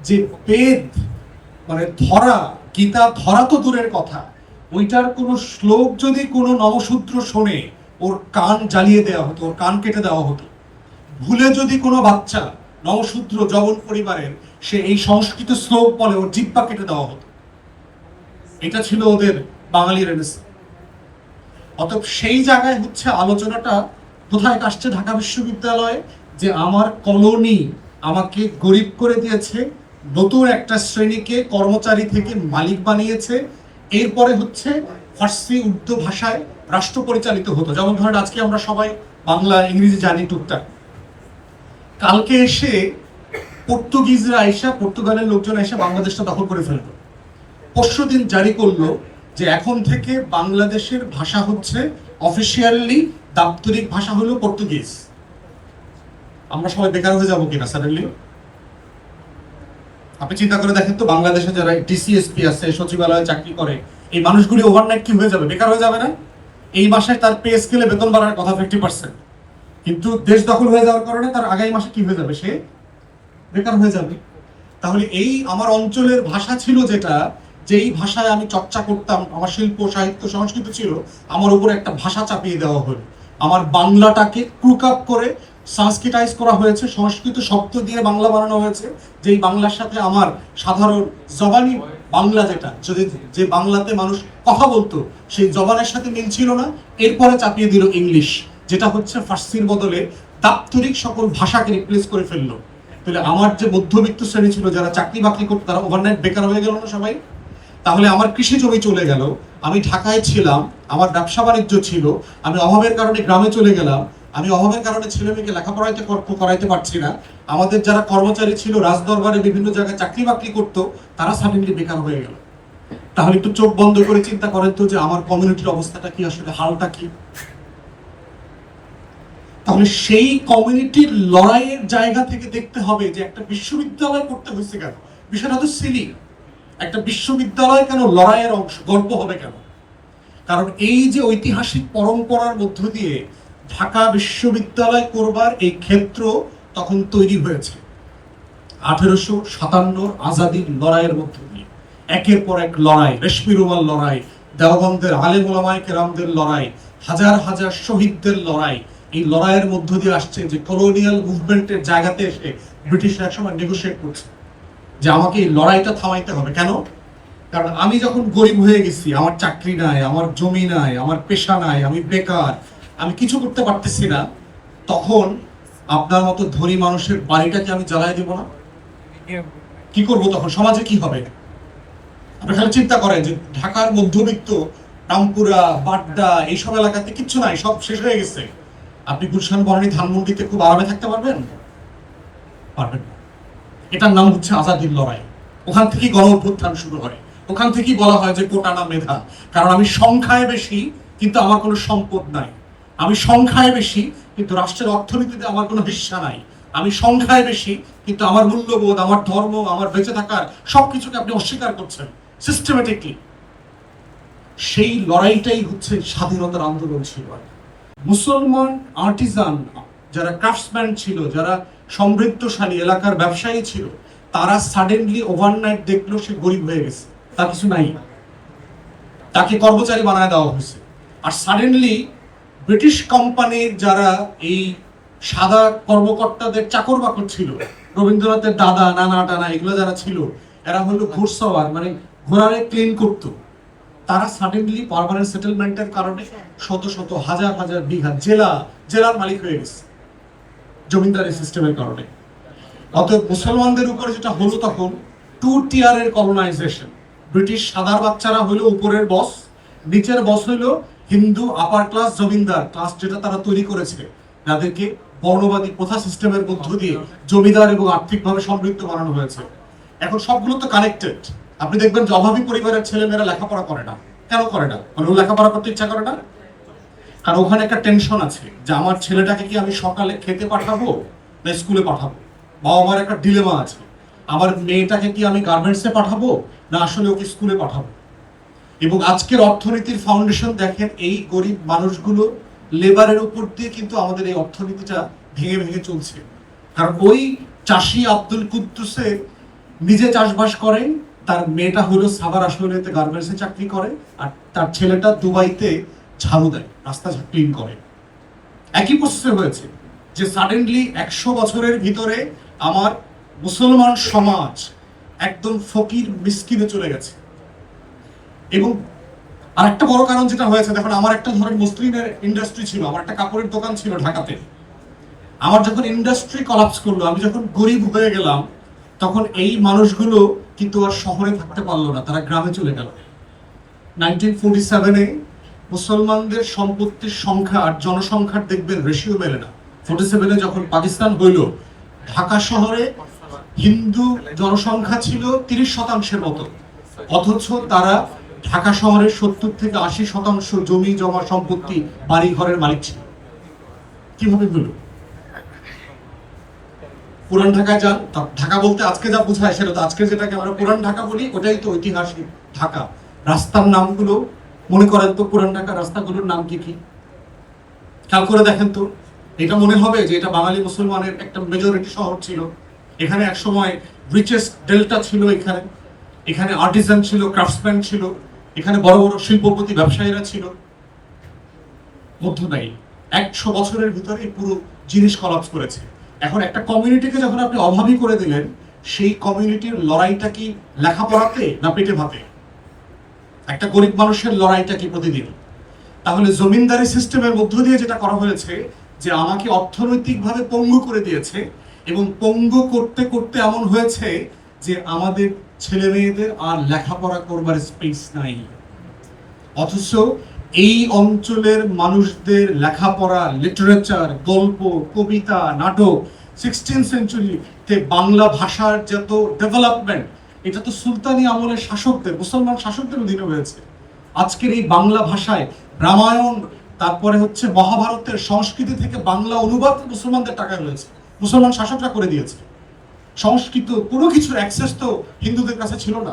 যে বেদ মানে ধরা, গীতা ধরা তো দূরের কথা, ওইটার কোনো শ্লোক যদি কোনো নমশূদ্র শোনে ওর কান জ্বালিয়ে দেওয়া হতো, ওর কান কেটে দেওয়া হতো। ভুলে যদি কোনো বাচ্চা নমশূদ্র জবন পরিবারের সে এই সংস্কৃত শ্লোক বলে ওর জিহ্বা কেটে দেওয়া হতো। এটা ছিল ওদের বাঙালি রেনেসাঁ। অতএব সেই জায়গায় হচ্ছে আলোচনাটা কোথায় আসছে ঢাকা বিশ্ববিদ্যালয়ে, যে আমার কলোনি আমাকে গরিব করে দিয়েছে, নতুন একটা শ্রেণীকে কর্মচারী থেকে মালিক বানিয়েছে। এরপরে হচ্ছে ফার্সি উর্দু ভাষায় রাষ্ট্র পরিচালিত হতো। যেমন ধরেন আজকে আমরা সবাই বাংলা ইংরেজি জানি টুকটাক, কালকে এসে পর্তুগিজরা এসে, পর্তুগালের লোকজন এসে বাংলাদেশটা দখল করে ফেললো। পরশুদিন জারি করলো যে এখন থেকে বাংলাদেশের ভাষা হচ্ছে অফিসিয়ালি দাপ্তরিক ভাষা হলো পর্তুগিজ। আমরা সবাই বেকার হয়ে যাবো কিনা সাডেনলি? আপনি চিন্তা করে দেখেন তো, বাংলাদেশে যারা ডিসিএসপি আছে, সচিবালয়ে চাকরি করে, এই মানুষগুলি ওভারনাইট কি হয়ে যাবে? বেকার হয়ে যাবে না? এই মাসে তার পে স্কেলে বেতন বাড়ার কথা 50%, কিন্তু দেশ দখল হয়ে যাওয়ার কারণে তার আগামী মাসে কি হয়ে যাবে? সে বেকার হয়ে যাবে। তাহলে এই আমার অঞ্চলের ভাষা ছিল যেটা, যেই ভাষায় আমি চর্চা করতাম, আমার শিল্প সাহিত্য সংস্কৃতি ছিল, আমার উপরে একটা ভাষা চাপিয়ে দেওয়া হলো। আমার বাংলাটাকে ক্রুক আপ করে সংস্কৃতাইজ করা হয়েছে, সংস্কৃত শব্দ দিয়ে বাংলা বানানো হয়েছে, যেই বাংলার সাথে আমার সাধারণ জবানি বাংলা, যেটা যদি যে বাংলাতে মানুষ কথা বলতো সেই জবানের সাথে মিল ছিল না। এরপরে চাপিয়ে দিল ইংলিশ, যেটা হচ্ছে ফার্সির বদলে দাপ্তরিক সকল ভাষাকে রিপ্লেস করে ফেললো। তাহলে আমার যে মধ্যবিত্ত শ্রেণী ছিল, যারা চাকরি বাকরি করতো, তারা ওভারনাইট বেকার হয়ে গেল না সবাই? তাহলে আমার কৃষি জমি চলে গেল, আমি ঢাকায় ছিলাম, আমার ব্যবসা বাণিজ্য ছিল, আমি অভাবের কারণে গ্রামে চলে গেলাম, আমি অভাবের কারণে ছেলে মেয়েকে লেখাপড়াইতে করাইতে পারছি না। আমাদের যারা কর্মচারী ছিল, রাজদরবারে বিভিন্ন জায়গায় চাকরি বাকরি করতো, তারা সাডেনলি বেকার হয়ে গেল। তাহলে একটু চোখ বন্ধ করে চিন্তা করেন তো যে আমার কমিউনিটির অবস্থাটা কি, আসলে হালটা কি। তাহলে সেই কমিউনিটির লড়াইয়ের জায়গা থেকে দেখতে হবে যে একটা বিশ্ববিদ্যালয় করতে হয়েছে কেন। বিষয়টা তো সিলি, একটা বিশ্ববিদ্যালয় কেন লড়াইয়ের অংশ, গল্প হবে কেন? কারণ এই যে ঐতিহাসিক পরম্পরার মধ্য দিয়ে ঢাকা বিশ্ববিদ্যালয় করবার এই ক্ষেত্র তখন তৈরি হয়েছে 1857 আজাদির লড়াইয়ের মধ্য দিয়ে। একের পর এক লড়াই, রেশমি রুমাল লড়াই, দেওবন্দের আলেম ওলামায়ে কেরামদের লড়াই, হাজার হাজার শহীদদের লড়াই। এই লড়াইয়ের মধ্য দিয়ে আসছে যে কলোনিয়াল মুভমেন্টের জায়গাতে এসে ব্রিটিশরা একসময় নেগোশিয়েট করছে যে আমাকে এই লড়াইটা থামাইতে হবে। কেন? কারণ আমি যখন গরিব হয়ে গেছি, আমার চাকরি নাই, আমার জমি নাই, আমার পেশা নাই, আমি বেকার, আমি কিছু করতে পারতেছি না, তখন আপনার মতো ধনী মানুষের বাড়িটাকে আমি জ্বালাই দেব না? কি করব তখন? সমাজে কি হবে? আপনি খালি চিন্তা করেন যে ঢাকার মধ্যবিত্ত রামপুরা, বাড্ডা এইসব এলাকাতে কিচ্ছু নাই, সব শেষ হয়ে গেছে। আপনি গুলশান, বনানী, ধানমন্ডিতে খুব আরামে থাকতে পারবেন? পারবেন না। এটার নাম হচ্ছে আজাদির লড়াই। ওখান থেকেই গণ অভ্যুত্থান শুরু হয়, ওখান থেকেই বলা হয় যে কোটা না মেধা। কারণ আমি সংখ্যায় বেশি কিন্তু আমার কোনো সম্পদ নাই, আমি সংখ্যায় বেশি কিন্তু রাষ্ট্রের অর্থনীতিতে আমার কোনো হিস্সা নাই, আমি সংখ্যায় বেশি কিন্তু আমার মূল্যবোধ, আমার ধর্ম, আমার বেঁচে থাকার সবকিছুকে আপনি অস্বীকার করছেন সিস্টেমেটিকলি। সেই লড়াইটাই হচ্ছে স্বাধীনতার আন্দোলন ছিল। মুসলমান আর্টিজান, যারা ক্রাফটসম্যান ছিল, যারা সমৃদ্ধশালী এলাকার ব্যবসায়ী ছিল, তারা সাডেনলি ওভারনাইট দেখলো সে গরিব হয়ে গেছে, তার কিছু নাই, তাকে কর্মচারী বানায় দেওয়া হয়েছে। আর সাডেনলি ব্রিটিশ কোম্পানির যারা এই সাদা কর্মকর্তাদের চাকর বাকর ছিল, রবীন্দ্রনাথের দাদা নানা টানা এগুলো যারা ছিল, এরা হলো ঘোড়সওয়ার, মানে ঘোড়ারে ক্লিন করতো, তারা সাডেনলি পার্মানেন্ট সেটেলমেন্টের কারণে শত শত হাজার হাজার বিঘা জেলার মালিক হয়ে গেছে জমিদারি সিস্টেমের কারণে। অতএব মুসলমানদের উপরে যেটা হলো তখন 2 টিয়ারের কলোনাইজেশন। ব্রিটিশ সাদার বাচ্চারা হলো উপরের বস, নিচের বস হলো হিন্দু আপার ক্লাস, জমিদার ক্লাস, যেটা তারা তৈরি করেছে, যাদেরকে বর্ণবাদী প্রথা সিস্টেমের মধ্য দিয়ে জমিদার এবং আর্থিকভাবে সমৃদ্ধ বানানো হয়েছে। এখন সবগুলো তো কানেক্টেড। আপনি দেখবেন যে অভাবী পরিবারের ছেলেমেয়েরা লেখাপড়া করে না। কেন করে না? মানে ও লেখাপড়া করতে ইচ্ছা করে না, কারণ ওখানে একটা টেনশন আছে যে আমার ছেলেটাকে কি আমি সকালে খেতে পাঠাবো না স্কুলে পাঠাবো। বাবা মার একটা ডিলেমা আছে, আমার মেয়েটাকে কি আমি গার্মেন্টসে পাঠাবো না আসলে ওকে স্কুলে পাঠাবো। এবং আজকের অর্থনীতির ফাউন্ডেশন দেখেন, এই গরিব মানুষগুলো লেবারের উপর দিয়ে কিন্তু আমাদের এই অর্থনীতিটা ভেঙে ভেঙে চলছে। কারণ ওই চাষি আব্দুল কুদ্দুসের নিজে চাষবাস করে, তার মেয়েটা হলো সাভার আসলেতে গার্মেন্টসে চাকরি করে, আর তার ছেলেটা দুবাইতে ঝাড়ু দেয়, রাস্তা ক্লিন করে। একই প্রসেসে হয়েছে যে সাডেনলি 100 বছরের ভিতরে আমার মুসলমান সমাজ একদম ফকির মিসকিনে চলে গেছে। এবং আরেকটা বড় কারণ যেটা হয়েছে, দেখুন আমার একটা ধরেন মুসলিমের ইন্ডাস্ট্রি ছিল, আমার একটা কাপড়ের দোকান ছিল ঢাকাতে। আমার যখন ইন্ডাস্ট্রি কলাপস করলো, আমি যখন গরিব হয়ে গেলাম, তখন এই মানুষগুলো কিন্তু আর শহরে থাকতে পারলো না, তারা গ্রামে চলে গেল। 1947-এ মুসলমানদের সম্পত্তির সংখ্যা আর জনসংখ্যার দেখবেন রেশিও মেলে না। 47-এ যখন পাকিস্তান হইল, ঢাকা শহরে হিন্দু জনসংখ্যা ছিল 30% মতো, অথচ তারা ঢাকা শহরের 70 থেকে 80% জমি জমা সম্পত্তি বাড়ি ঘরের মালিক ছিল। কিভাবে হলো? পুরান ঢাকায় যান, ঢাকা বলতে আজকে যা বোঝায় সেটা তো, আজকে যেটাকে আমরা পুরান ঢাকা বলি ওটাই তো ঐতিহাসিক ঢাকা। রাস্তার নামগুলো মনে করেন তো, পুরান ঢাকা রাস্তাগুলোর নাম কি কি খেয়াল করে দেখেন তো। এটা মনে হবে যে এটা বাঙালি মুসলমানের একটা মেজরিটি শহর ছিল। এখানে এক সময় রিচেস্ট ডেল্টা ছিল, এখানে এখানে আর্টিজান ছিল, ক্রাফটসম্যান ছিল, এখানে বড় বড় শিল্পপতি ব্যবসায়ীরা ছিল। মধ্য নাই 100 বছরের ভিতরে পুরো জিনিস কলাপস করেছে। এখন একটা কমিউনিটিকে যখন আপনি অভাবী করে দিলেন, সেই কমিউনিটির লড়াইটা কি লেখাপড়াতে না পেটে ভাতে? একটা গরিব মানুষের লড়াইটা কি প্রতিদিন? তাহলে জমিনদারি সিস্টেমের মধ্য দিয়ে যেটা করা হয়েছে, যে আমাকে অর্থনৈতিকভাবে পঙ্গু করে দিয়েছে, এবং পঙ্গু করতে করতে এমন হয়েছে যে আমাদের ছেলে মেয়েদের আর লেখাপড়া করবার স্পেস নাই। অথচ এই অঞ্চলের মানুষদের লেখাপড়া, লিটারেচার, গল্প, কবিতা, নাটক, 16th সেঞ্চুরিতে বাংলা ভাষার যত ডেভেলপমেন্ট, এটা তো সুলতানি আমলের শাসকদের, মুসলমান শাসকদের অধীনে হয়েছে। আজকের এই বাংলা ভাষায় রামায়ণ, তারপরে হচ্ছে মহাভারতের সংস্কৃতি থেকে বাংলা অনুবাদ মুসলমানদের টাকায় হয়েছে, মুসলমান শাসকরা করে দিয়েছে। সংস্কৃত কোনো কিছুর অ্যাক্সেস তো হিন্দুদের কাছে ছিল না।